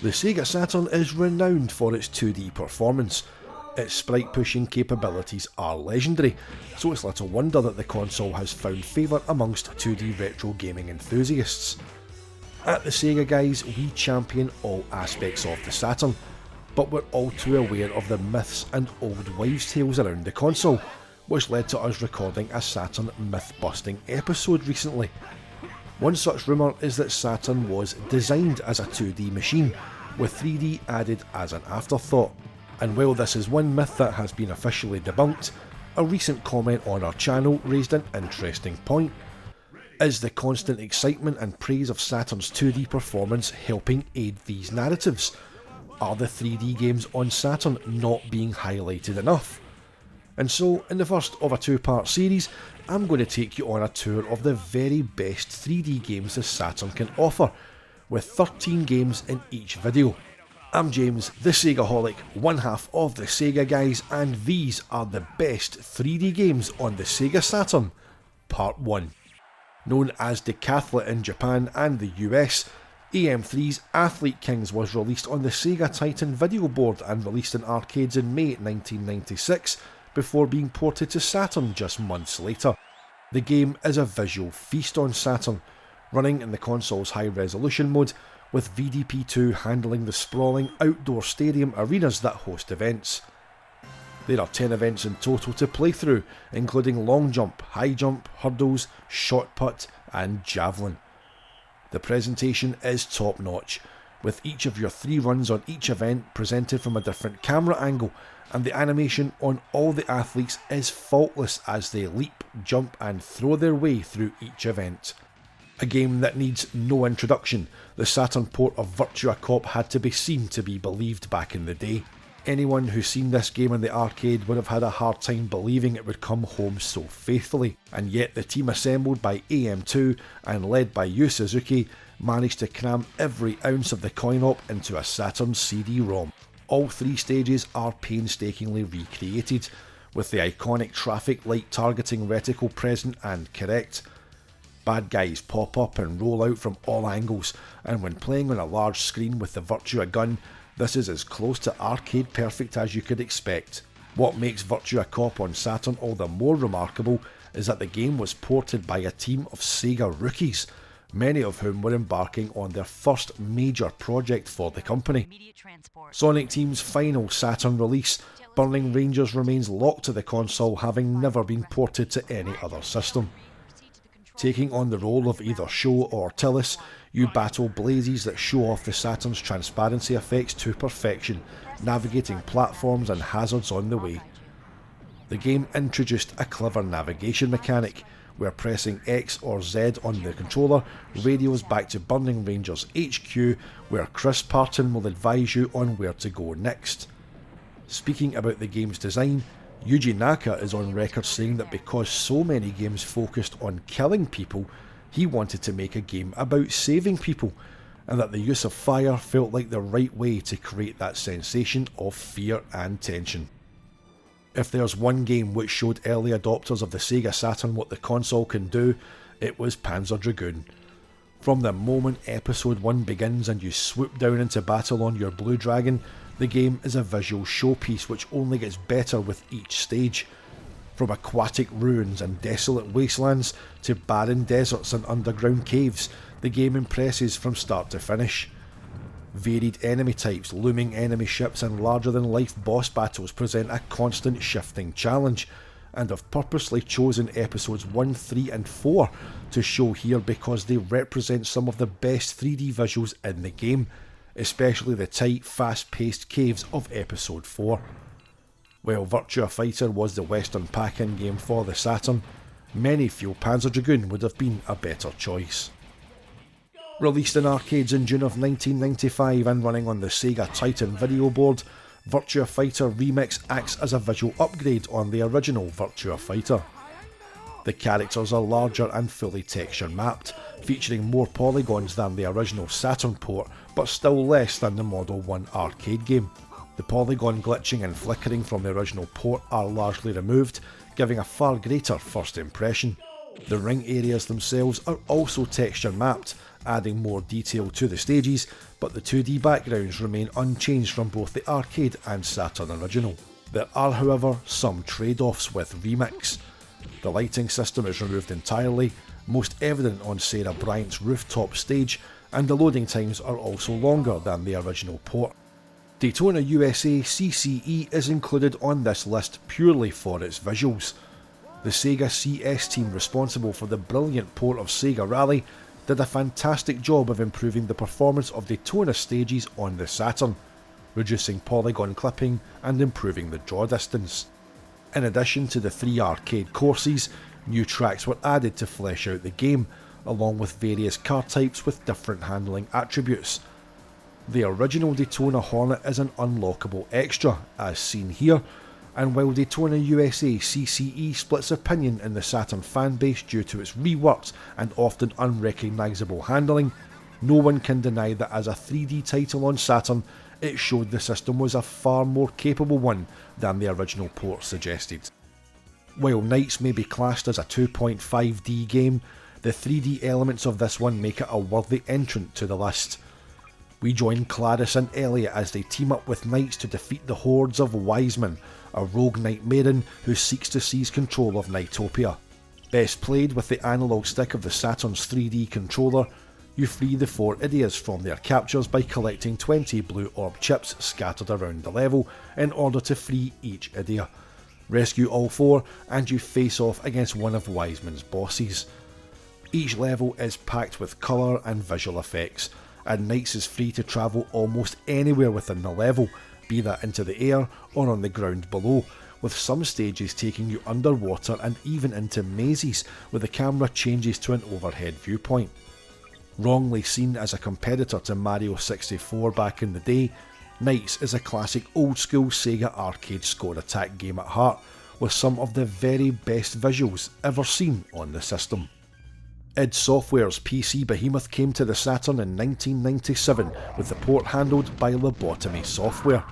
The SEGA Saturn is renowned for its 2D performance. Its sprite pushing capabilities are legendary, so it's little wonder that the console has found favour amongst 2D retro gaming enthusiasts. At the Sega Guys, we champion all aspects of the Saturn, but we're all too aware of the myths and old wives' tales around the console, which led to us recording a Saturn myth-busting episode recently. One such rumour is that Saturn was designed as a 2D machine, with 3D added as an afterthought. And while this is one myth that has been officially debunked, a recent comment on our channel raised an interesting point. Is the constant excitement and praise of Saturn's 2D performance helping aid these narratives? Are the 3D games on Saturn not being highlighted enough? And so, in the first of a two-part series, I'm going to take you on a tour of the very best 3D games the Saturn can offer, with 13 games in each video. I'm James, the SEGAHolic, one half of the Sega Guys, and these are the best 3D games on the Sega Saturn, Part 1. Known as Decathlete in Japan and the US, AM3's Athlete Kings was released on the Sega Titan video board and released in arcades in May 1996, before being ported to Saturn just months later. The game is a visual feast on Saturn, running in the console's high resolution mode, with VDP2 handling the sprawling outdoor stadium arenas that host events. There are 10 events in total to play through, including long jump, high jump, hurdles, shot put and javelin. The presentation is top notch, with each of your 3 runs on each event presented from a different camera angle, and the animation on all the athletes is faultless as they leap, jump and throw their way through each event. A game that needs no introduction, the Saturn port of Virtu had to be seen to be believed back in the day. Anyone who's seen this game in the arcade would have had a hard time believing it would come home so faithfully, and yet the team assembled by AM3 and led by Yu Suzuki managed to cram every ounce of the coin-op into a Saturn CD-ROM. All 3 stages are painstakingly recreated, with the iconic traffic light targeting reticle present and correct. Bad guys pop up and roll out from all angles, and when playing on a large screen with the Virtua gun, this is as close to arcade perfect as you could expect. What makes Virtua Cop on Saturn all the more remarkable is that the game was ported by a team of Sega rookies, many of whom were embarking on their first major project for the company. Sonic Team's final Saturn release, Burning Rangers, remains locked to the console, having never been ported to any other system. Taking on the role of either Sho or Tillis, you battle blazes that show off the Saturn's transparency effects to perfection, navigating platforms and hazards on the way. The game introduced a clever navigation mechanic, where pressing X or Z on the controller radios back to Burning Rangers HQ, where Chris Parton will advise you on where to go next. Speaking about the game's design, Yuji Naka is on record saying that because so many games focused on killing people, he wanted to make a game about saving people, and that the use of fire felt like the right way to create that sensation of fear and tension. If there's one game which showed early adopters of the Sega Saturn what the console can do, it was Panzer Dragoon. From the moment episode 1 begins and you swoop down into battle on your Blue Dragon, the game is a visual showpiece which only gets better with each stage. From aquatic ruins and desolate wastelands to barren deserts and underground caves, the game impresses from start to finish. Varied enemy types, looming enemy ships and larger-than-life boss battles present a constant shifting challenge, and I've purposely chosen episodes 1, 3 and 4 to show here because they represent some of the best 3D visuals in the game, especially the tight, fast-paced caves of episode 4. While Virtua Fighter was the Western pack-in game for the Saturn, many feel Panzer Dragoon would have been a better choice. Released in arcades in June of 1995 and running on the Sega Titan video board, Virtua Fighter Remix acts as a visual upgrade on the original Virtua Fighter. The characters are larger and fully texture mapped, featuring more polygons than the original Saturn port, but still less than the Model 1 arcade game. The polygon glitching and flickering from the original port are largely removed, giving a far greater first impression. The ring areas themselves are also texture mapped, adding more detail to the stages, but the 2D backgrounds remain unchanged from both the arcade and Saturn original. There are, however, some trade-offs with Remix. The lighting system is removed entirely, most evident on Sarah Bryant's rooftop stage, and the loading times are also longer than the original port. Daytona USA CCE is included on this list purely for its visuals. The Sega CS team responsible for the brilliant port of Sega Rally did a fantastic job of improving the performance of Daytona stages on the Saturn, reducing polygon clipping and improving the draw distance. In addition to the 3 arcade courses, new tracks were added to flesh out the game, along with various car types with different handling attributes. The original Daytona Hornet is an unlockable extra, as seen here, and while Daytona USA CCE splits opinion in the Saturn fanbase due to its reworked and often unrecognisable handling, no one can deny that as a 3D title on Saturn, it showed the system was a far more capable one than the original port suggested. While Knights may be classed as a 2.5D game, the 3D elements of this one make it a worthy entrant to the list. We join Clarice and Elliot as they team up with Knights to defeat the hordes of Wiseman, a rogue Knight Maiden who seeks to seize control of Knightopia. Best played with the analog stick of the Saturn's 3D controller, you free the 4 Idias from their captures by collecting 20 blue orb chips scattered around the level in order to free each Idia. Rescue all 4 and you face off against one of Wiseman's bosses. Each level is packed with colour and visual effects, and Knights is free to travel almost anywhere within the level, be that into the air or on the ground below, with some stages taking you underwater and even into mazes where the camera changes to an overhead viewpoint. Wrongly seen as a competitor to Mario 64 back in the day, Knights is a classic old school Sega arcade score attack game at heart, with some of the very best visuals ever seen on the system. id Software's PC behemoth came to the Saturn in 1997 with the port handled by Lobotomy Software.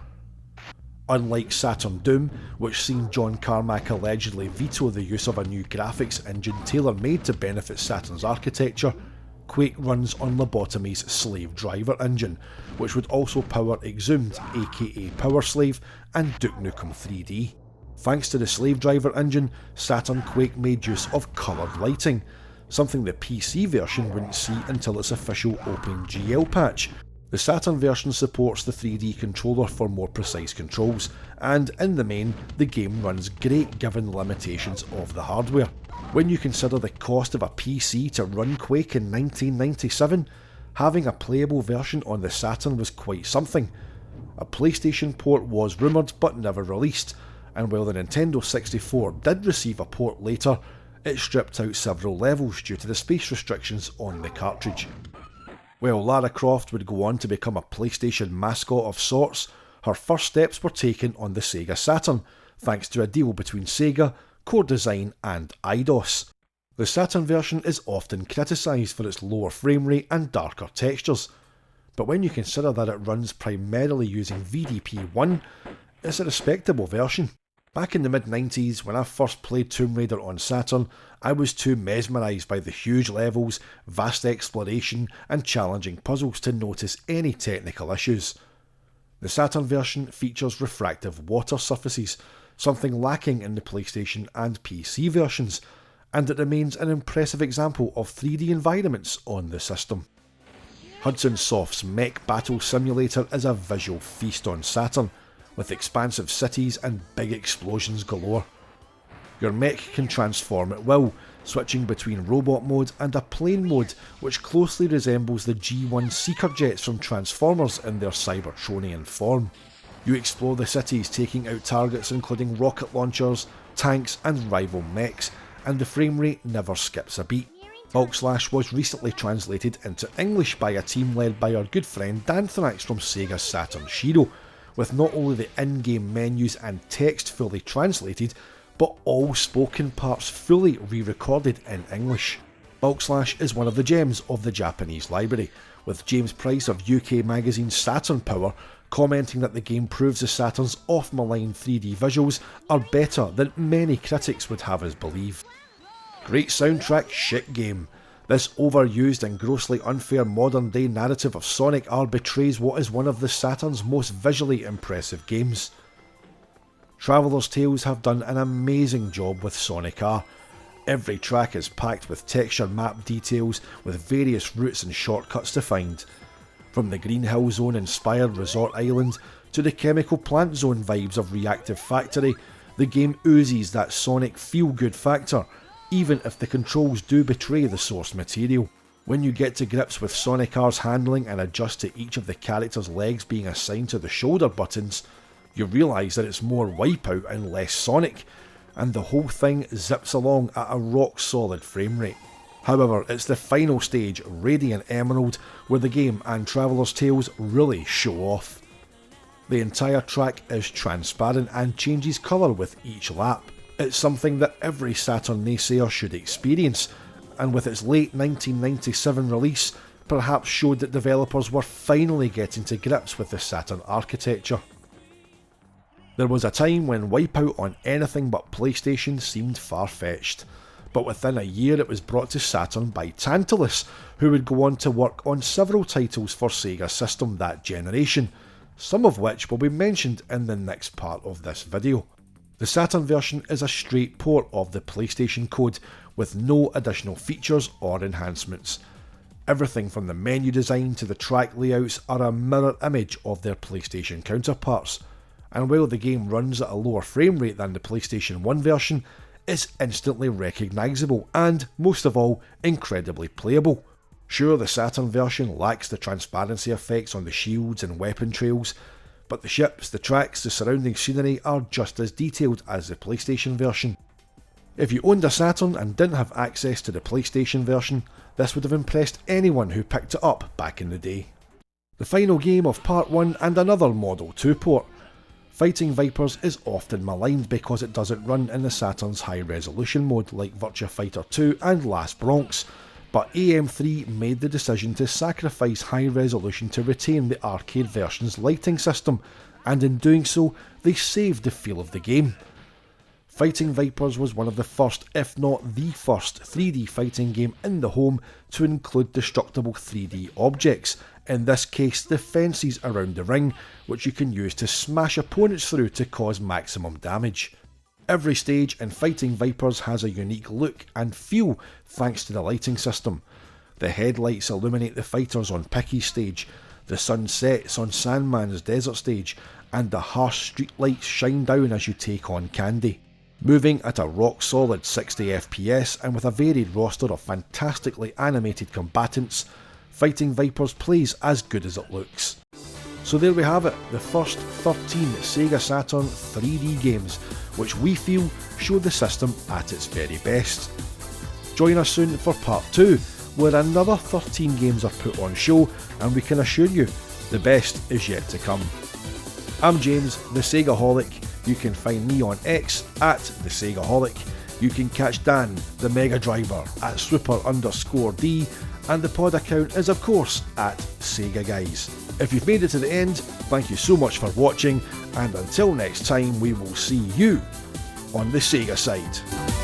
Unlike Saturn Doom, which seen John Carmack allegedly veto the use of a new graphics engine tailor-made to benefit Saturn's architecture, Quake runs on Lobotomy's Slave Driver engine, which would also power Exhumed aka Power Slave and Duke Nukem 3D. Thanks to the Slave Driver engine, Saturn Quake made use of coloured lighting, something the PC version wouldn't see until its official OpenGL patch. The Saturn version supports the 3D controller for more precise controls, and in the main, the game runs great given the limitations of the hardware. When you consider the cost of a PC to run Quake in 1997, having a playable version on the Saturn was quite something. A PlayStation port was rumoured but never released, and while the Nintendo 64 did receive a port later, it stripped out several levels due to the space restrictions on the cartridge. While Lara Croft would go on to become a PlayStation mascot of sorts, her first steps were taken on the Sega Saturn, thanks to a deal between Sega, Core Design and Eidos. The Saturn version is often criticised for its lower frame rate and darker textures, but when you consider that it runs primarily using VDP-1, it's a respectable version. Back in the mid-90s, when I first played Tomb Raider on Saturn, I was too mesmerised by the huge levels, vast exploration and challenging puzzles to notice any technical issues. The Saturn version features refractive water surfaces, something lacking in the PlayStation and PC versions, and it remains an impressive example of 3D environments on the system. Hudson Soft's Mech Battle Simulator is a visual feast on Saturn, with expansive cities and big explosions galore. Your mech can transform at will, switching between robot mode and a plane mode which closely resembles the G1 Seeker jets from Transformers in their Cybertronian form. You explore the cities taking out targets including rocket launchers, tanks and rival mechs, and the frame rate never skips a beat. Bulk Slash was recently translated into English by a team led by our good friend Danthrax from Sega Saturn Shiro, with not only the in-game menus and text fully translated, but all spoken parts fully re-recorded in English. Bulk Slash is one of the gems of the Japanese library, with James Price of UK magazine Saturn Power commenting that the game proves the Saturn's off-malign 3D visuals are better than many critics would have us believe. Great soundtrack, shit game. This overused and grossly unfair modern day narrative of Sonic R betrays what is one of the Saturn's most visually impressive games. Traveller's Tales have done an amazing job with Sonic R. Every track is packed with texture map details with various routes and shortcuts to find. From the Green Hill Zone inspired Resort Island to the Chemical Plant Zone vibes of Reactive Factory, the game oozes that Sonic feel-good factor, even if the controls do betray the source material. When you get to grips with Sonic R's handling and adjust to each of the character's legs being assigned to the shoulder buttons, you realise that it's more Wipeout and less Sonic, and the whole thing zips along at a rock solid frame rate. However, it's the final stage, Radiant Emerald, where the game and Traveller's Tales really show off. The entire track is transparent and changes colour with each lap. It's something that every Saturn naysayer should experience, and with its late 1997 release, perhaps showed that developers were finally getting to grips with the Saturn architecture. There was a time when Wipeout on anything but PlayStation seemed far-fetched, but within a year it was brought to Saturn by Tantalus, who would go on to work on several titles for Sega System that generation, some of which will be mentioned in the next part of this video. The Saturn version is a straight port of the PlayStation code, with no additional features or enhancements. Everything from the menu design to the track layouts are a mirror image of their PlayStation counterparts, and while the game runs at a lower frame rate than the PlayStation 1 version, it's instantly recognisable and, most of all, incredibly playable. Sure, the Saturn version lacks the transparency effects on the shields and weapon trails, but the ships, the tracks, the surrounding scenery are just as detailed as the PlayStation version. If you owned a Saturn and didn't have access to the PlayStation version, this would have impressed anyone who picked it up back in the day. The final game of Part 1 and another Model 2 port. Fighting Vipers is often maligned because it doesn't run in the Saturn's high resolution mode like Virtua Fighter 2 and Last Bronx, but AM3 made the decision to sacrifice high resolution to retain the arcade version's lighting system, and in doing so they saved the feel of the game. Fighting Vipers was one of the first, if not the first, 3D fighting game in the home to include destructible 3D objects, in this case the fences around the ring, which you can use to smash opponents through to cause maximum damage. Every stage in Fighting Vipers has a unique look and feel thanks to the lighting system. The headlights illuminate the fighters on Picky's stage, the sun sets on Sandman's desert stage, and the harsh streetlights shine down as you take on Candy. Moving at a rock solid 60 FPS and with a varied roster of fantastically animated combatants, Fighting Vipers plays as good as it looks. So there we have it, the first 13 Sega Saturn 3D games, which we feel show the system at its very best. Join us soon for part 2, where another 13 games are put on show, and we can assure you, the best is yet to come. I'm James, the SEGAHolic. You can find me on X at the SEGAHolic. You can catch Dan, the Mega Driver, at super_D, and the pod account is of course at Sega Guys. If you've made it to the end, thank you so much for watching, and until next time we will see you on the Sega side.